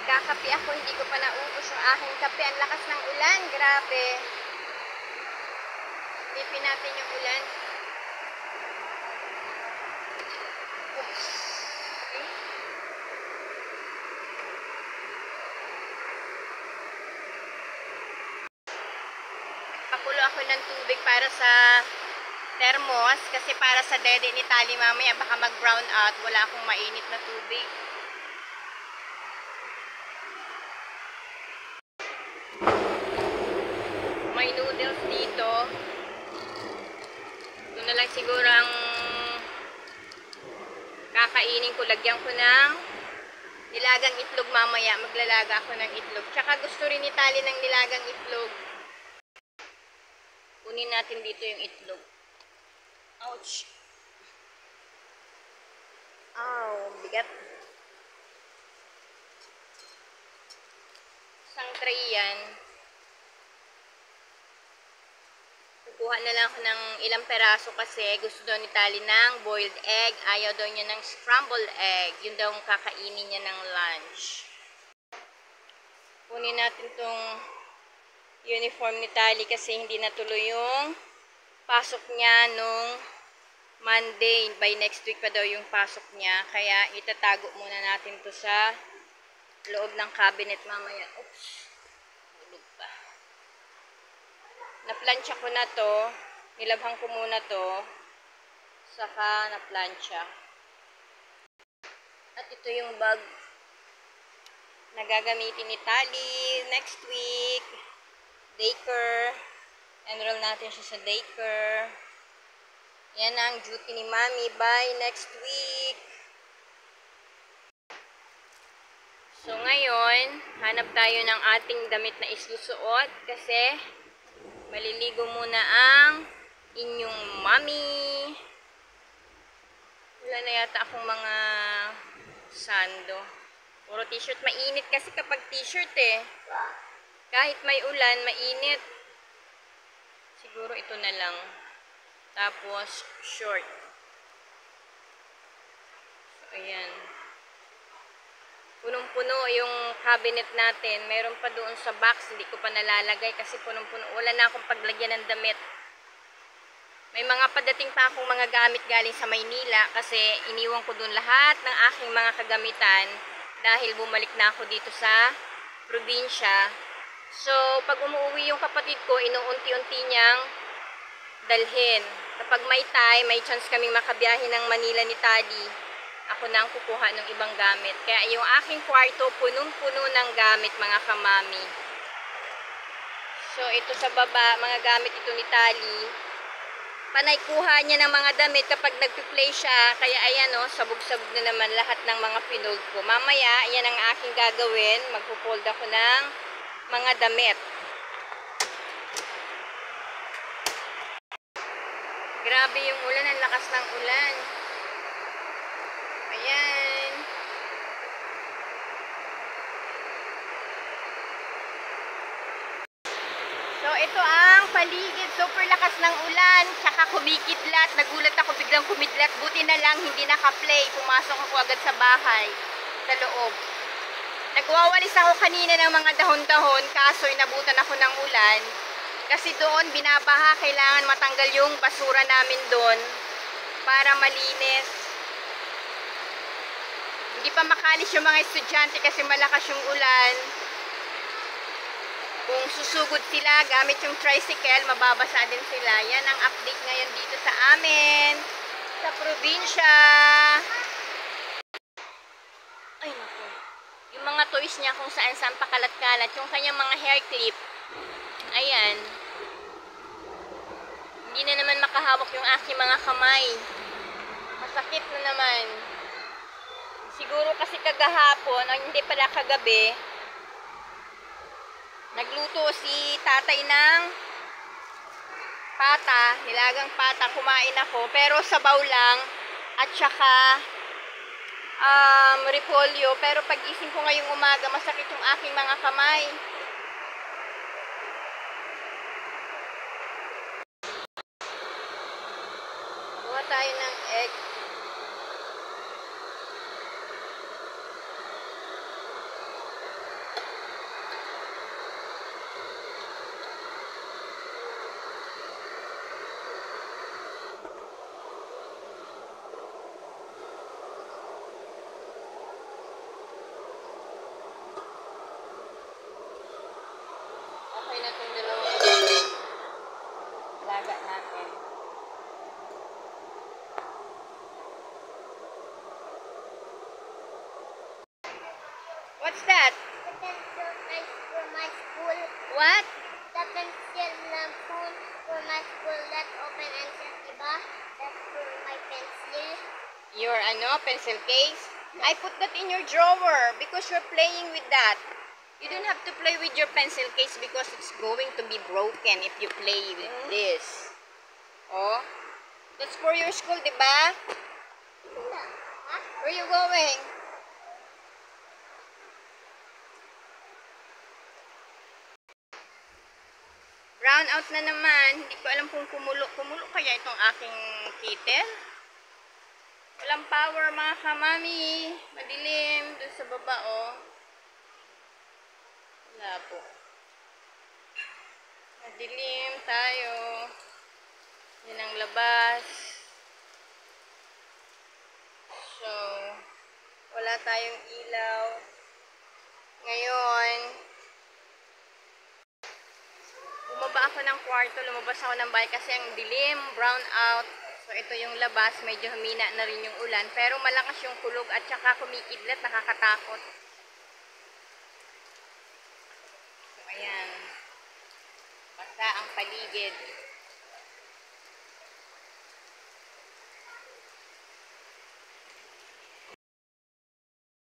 Nagkakape ako, hindi ko pa naubos yung aking kape. Ang lakas ng ulan, grabe. Tipin natin yung ulan. Oops. Okay. Pakulo ako ng tubig para sa thermos kasi para sa dede ni Tali mamaya baka mag-brown out. Wala akong mainit na tubig. May noodles dito. Ito na lang siguro ang kakainin ko. Lagyan ko ng nilagang itlog mamaya. Maglalaga ako ng itlog. Tsaka gusto rin ni Tali ng nilagang itlog. Kunin natin dito yung itlog. Ouch! Ow, bigat. Isang tray yan. Kukuha na lang ako ng ilang peraso kasi gusto daw ni Tali ng boiled egg. Ayaw daw niya ng scrambled egg. Yun daw ang kakainin niya ng lunch. Kunin natin tong uniform ni Tali kasi hindi natuloy yung pasok niya nung Monday. By next week pa daw yung pasok niya. Kaya itatago muna natin to sa loob ng cabinet mamaya. Oops. Hulog pa. Naplansya ko na to. Nilabhan ko muna to. Saka naplansya. At ito yung bag na gagamitin ni Tali next week. Daycare. Enroll natin siya sa daycare. Yan ang duty ni Mami by next week. So ngayon, hanap tayo ng ating damit na isusuot kasi maliligo muna ang inyong Mami. Wala na yata akong mga sando. Puro t-shirt. Mainit kasi kapag t-shirt eh. Kahit may ulan, mainit. Siguro ito na lang. Tapos, short. So, ayan. Punong-puno yung cabinet natin. Meron pa doon sa box. Hindi ko pa nalalagay kasi punong-puno. Wala na akong paglagyan ng damit. May mga padating pa akong mga gamit galing sa Maynila kasi iniwan ko doon lahat ng aking mga kagamitan dahil bumalik na ako dito sa probinsya. So, pag umuwi yung kapatid ko, inuunti-unti niyang dalhin. Kapag may time, may chance kaming makabiyahe ng Manila ni Tali, ako na ang kukuha ng ibang gamit. Kaya yung aking kwarto, punong-puno ng gamit, mga kamami. So, ito sa baba, mga gamit ito ni Tali. Panay kuha niya ng mga damit kapag nagpi-play siya. Kaya ayan o, sabog-sabog na naman lahat ng mga pinold ko. Mamaya, ayan ang aking gagawin. Magpo-fold ako ng mga damit. Grabe yung ulan, ang lakas ng ulan. Ayan. So, ito ang paligid. Super lakas ng ulan. Tsaka kumikidlat. Nagulat ako biglang kumidlat. Buti na lang, hindi naka-play. Pumasok ako agad sa bahay. Sa loob. Nagwawalis ako kanina ng mga dahon-dahon. Kaso, inabutan ako ng ulan. Kasi doon, binabaha. Kailangan matanggal yung basura namin doon. Para malinis. Hindi pa makalis yung mga estudyante kasi malakas yung ulan. Kung susugod sila, gamit yung tricycle, mababasa din sila. Yan ang update ngayon dito sa amin, sa probinsya. Ay, naku. Yung mga toys niya kung saan-saan pakalat-kalat. Yung kanyang mga hair clip. Ayan. Hindi na naman makahawak yung aking mga kamay. Masakit na naman. Siguro kasi kagahapon, o hindi pala kagabi, nagluto si tatay ng pata, nilagang pata, kumain ako, pero sabaw lang, at saka repolyo, pero pag-gising ko ngayong umaga, masakit yung aking mga kamay. Gawa tayo ng egg. Okay na itong dalawang ito. Laga natin. What's that? The pencil nice for my school. What? The pencil phone for my school that open and shut, diba? That's for my pencil. Your pencil case? I put that in your drawer because you're playing with that. You don't have to play with your pencil case because it's going to be broken if you play with this. Oh, that's for your school, diba? Huh? Where you going? Brown out na naman. Hindi ko alam kung kumulo. Kumulo kaya itong aking kettle? Walang power mga kamami. Madilim. Doon sa baba, oh. Wala po. Madilim tayo. Yan ang labas. So, wala tayong ilaw. Ngayon, bumaba ako ng kwarto. Lumabas ako ng bahay kasi ang dilim, brown out. So, ito yung labas. Medyo humina na rin yung ulan. Pero malakas yung kulog at saka kumikidlat. Nakakatakot. So, ayan. Basta ang paligid.